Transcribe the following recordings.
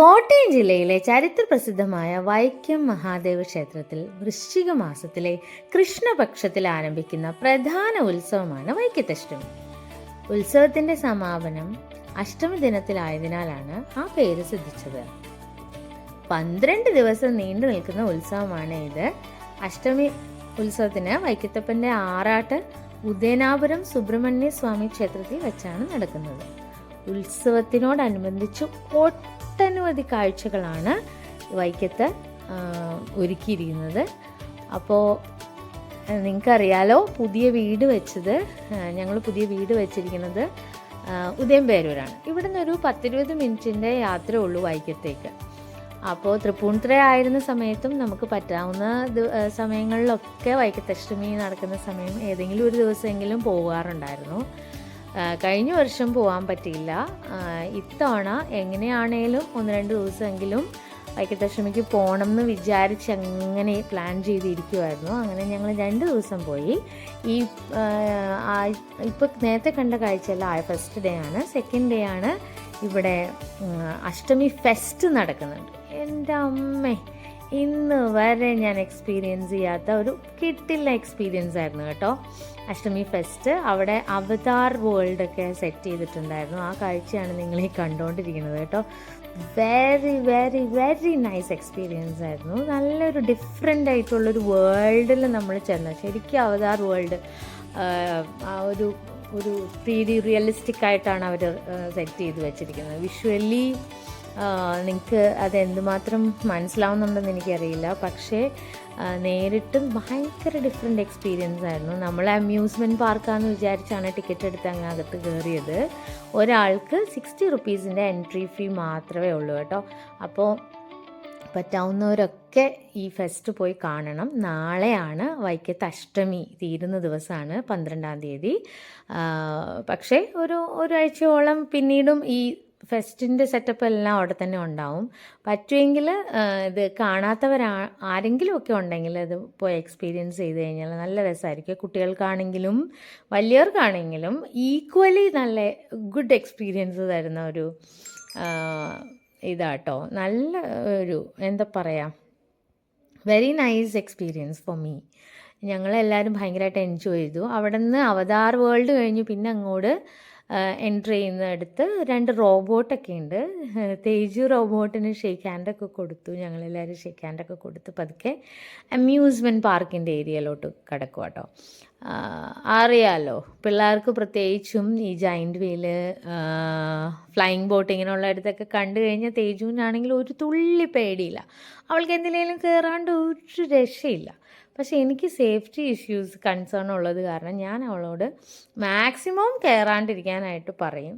കോട്ടയം ജില്ലയിലെ ചരിത്രപ്രസിദ്ധമായ വൈക്കം മഹാദേവ ക്ഷേത്രത്തിൽ വൃശ്ചിക മാസത്തിലെ കൃഷ്ണപക്ഷത്തിൽ ആരംഭിക്കുന്ന പ്രധാന ഉത്സവമാണ് വൈക്കത്തഷ്ടമി. ഉത്സവത്തിന്റെ സമാപനം അഷ്ടമി ദിനത്തിലായതിനാലാണ് ആ പേര് സിദ്ധിച്ചത്. 12 ദിവസം നീണ്ടു നിൽക്കുന്ന ഉത്സവമാണ് ഇത്. അഷ്ടമി ഉത്സവത്തിന് വൈക്കത്തപ്പന്റെ ആറാട്ട് ഉദയനാപുരം സുബ്രഹ്മണ്യ സ്വാമി ക്ഷേത്രത്തിൽ വെച്ചാണ് നടക്കുന്നത്. ഉത്സവത്തിനോടനുബന്ധിച്ച് ഒട്ടനവധി കാഴ്ചകളാണ് വൈക്കത്ത് ഒരുക്കിയിരിക്കുന്നത്. അപ്പോൾ നിങ്ങൾക്കറിയാലോ, ഞങ്ങൾ പുതിയ വീട് വെച്ചിരിക്കുന്നത് ഉദയംപേരൂരാണ്. ഇവിടുന്ന് ഒരു 10-20 മിനിറ്റിൻ്റെ യാത്ര ഉള്ളൂ വൈക്കത്തേക്ക്. അപ്പോൾ തൃപ്പൂണിത്തുറ ആയിരുന്ന സമയത്തും നമുക്ക് പറ്റാവുന്ന സമയങ്ങളിലൊക്കെ വൈക്കത്തഷ്ടമി നടക്കുന്ന സമയം ഏതെങ്കിലും ഒരു ദിവസമെങ്കിലും പോകാറുണ്ടായിരുന്നു. കഴിഞ്ഞ വർഷം പോകാൻ പറ്റിയില്ല. ഇത്തവണ എങ്ങനെയാണേലും 1-2 ദിവസമെങ്കിലും വൈക്കത്തഷ്ടമിക്ക് പോകണം എന്ന് വിചാരിച്ച് അങ്ങനെ പ്ലാൻ ചെയ്തിരിക്കുമായിരുന്നു. അങ്ങനെ ഞങ്ങൾ 2 ദിവസം പോയി. ഇപ്പോൾ നേരത്തെ കണ്ട കാഴ്ചയല്ല, ഫസ്റ്റ് ഡേ ആണ്. സെക്കൻഡ് ഡേ ആണ് ഇവിടെ അഷ്ടമി ഫെസ്റ്റ് നടക്കുന്നുണ്ട്. എൻ്റെ അമ്മേ, ഇന്ന് വരെ ഞാൻ എക്സ്പീരിയൻസ് ചെയ്യാത്ത ഒരു കിട്ടില്ല എക്സ്പീരിയൻസ് ആയിരുന്നു കേട്ടോ അഷ്ടമി ഫെസ്റ്റ്. അവിടെ അവതാർ വേൾഡ് ഒക്കെ സെറ്റ് ചെയ്തിട്ടുണ്ടായിരുന്നു. ആ കാഴ്ചയാണ് നിങ്ങൾ ഈ കണ്ടുകൊണ്ടിരിക്കുന്നത് കേട്ടോ. Very very very nice experience ആയിരുന്നു. നല്ലൊരു ഡിഫറെൻ്റ് ആയിട്ടുള്ളൊരു വേൾഡിൽ നമ്മൾ ചെന്ന, ശരിക്കും അവതാർ വേൾഡ് ആ ഒരു 3D റിയലിസ്റ്റിക് ആയിട്ടാണ് അവർ സെറ്റ് ചെയ്ത് വെച്ചിരിക്കുന്നത്. വിഷ്വലി നിങ്ങൾക്ക് അതെന്തുമാത്രം മനസ്സിലാവുന്നുണ്ടെന്ന് എനിക്കറിയില്ല, പക്ഷേ നേരിട്ടും ഭയങ്കര ഡിഫറെൻ്റ് എക്സ്പീരിയൻസ് ആയിരുന്നു. നമ്മൾ അമ്യൂസ്മെൻറ്റ് പാർക്കാന്ന് വിചാരിച്ചാണ് ടിക്കറ്റ് എടുത്ത് അങ്ങകത്ത് കയറിയത്. ഒരാൾക്ക് 60 റുപ്പീസിൻ്റെ എൻട്രി ഫീ മാത്രമേ ഉള്ളൂ കേട്ടോ. അപ്പോൾ പറ്റാവുന്നവരൊക്കെ ഈ ഫെസ്റ്റ് പോയി കാണണം. നാളെയാണ് വൈക്കത്ത് അഷ്ടമി തീരുന്ന ദിവസമാണ്, 12-ാം തീയതി. പക്ഷേ ഒരാഴ്ചയോളം പിന്നീടും ഈ ഫെസ്റ്റിൻ്റെ സെറ്റപ്പ് എല്ലാം അവിടെ തന്നെ ഉണ്ടാവും. പറ്റുമെങ്കിൽ ഇത് ആരെങ്കിലും ഒക്കെ ഉണ്ടെങ്കിൽ അത് പോയി എക്സ്പീരിയൻസ് ചെയ്ത് കഴിഞ്ഞാൽ നല്ല രസമായിരിക്കും. കുട്ടികൾക്കാണെങ്കിലും വലിയവർക്കാണെങ്കിലും ഈക്വലി നല്ല ഗുഡ് എക്സ്പീരിയൻസ് തരുന്ന ഒരു ഇതാട്ടോ. നല്ല ഒരു എന്താ പറയുക, very nice experience for me. ഞങ്ങളെല്ലാവരും ഭയങ്കരമായിട്ട് എൻജോയ് ചെയ്തു. അവിടെ നിന്ന് അവതാർ വേൾഡ് കഴിഞ്ഞു പിന്നെ അങ്ങോട്ട് എൻട്രി ചെയ്യുന്നിടത്ത് 2 റോബോട്ടൊക്കെ ഉണ്ട്. തേജു റോബോട്ടിന് ഷേക്ക് ഹാൻഡൊക്കെ കൊടുത്തു. ഞങ്ങളെല്ലാവരും ഷേക്ക് ഹാൻഡൊക്കെ കൊടുത്ത് പതുക്കെ അമ്യൂസ്മെൻറ്റ് പാർക്കിൻ്റെ ഏരിയയിലോട്ട് കിടക്കും കേട്ടോ. അറിയാമല്ലോ, പിള്ളേർക്ക് പ്രത്യേകിച്ചും ഈ ജയൻറ്റ് വീല്, ഫ്ലൈയിങ് ബോട്ട് ഇങ്ങനെയുള്ള ഇടത്തൊക്കെ കണ്ടു കഴിഞ്ഞാൽ തേജുവിനാണെങ്കിൽ ഒരു തുള്ളി പേടിയില്ല. അവൾക്ക് എന്തിനേലും കയറാണ്ട് ഒരു രക്ഷയില്ല. പക്ഷേ എനിക്ക് സേഫ്റ്റി ഇഷ്യൂസ് കൺസേൺ ഉള്ളത് കാരണം ഞാൻ അവളോട് മാക്സിമം കയറാണ്ടിരിക്കാനായിട്ട് പറയും.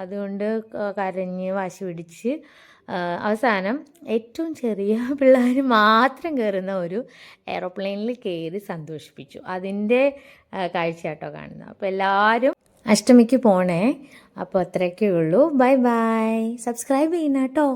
അതുകൊണ്ട് കരഞ്ഞ് വാശി പിടിച്ച് അവസാനം ഏറ്റവും ചെറിയ പിള്ളേർ മാത്രം കയറുന്ന ഒരു എയ്റോപ്ലെയിനിൽ കയറി സന്തോഷിപ്പിച്ചു. അതിൻ്റെ കാഴ്ചയാട്ടോ കാണുന്നത്. അപ്പോൾ എല്ലാവരും അഷ്ടമിക്ക് പോണേ. അപ്പോൾ അത്രയൊക്കെ ഉള്ളൂ. Bye bye. സബ്സ്ക്രൈബ് ചെയ്യണം കേട്ടോ.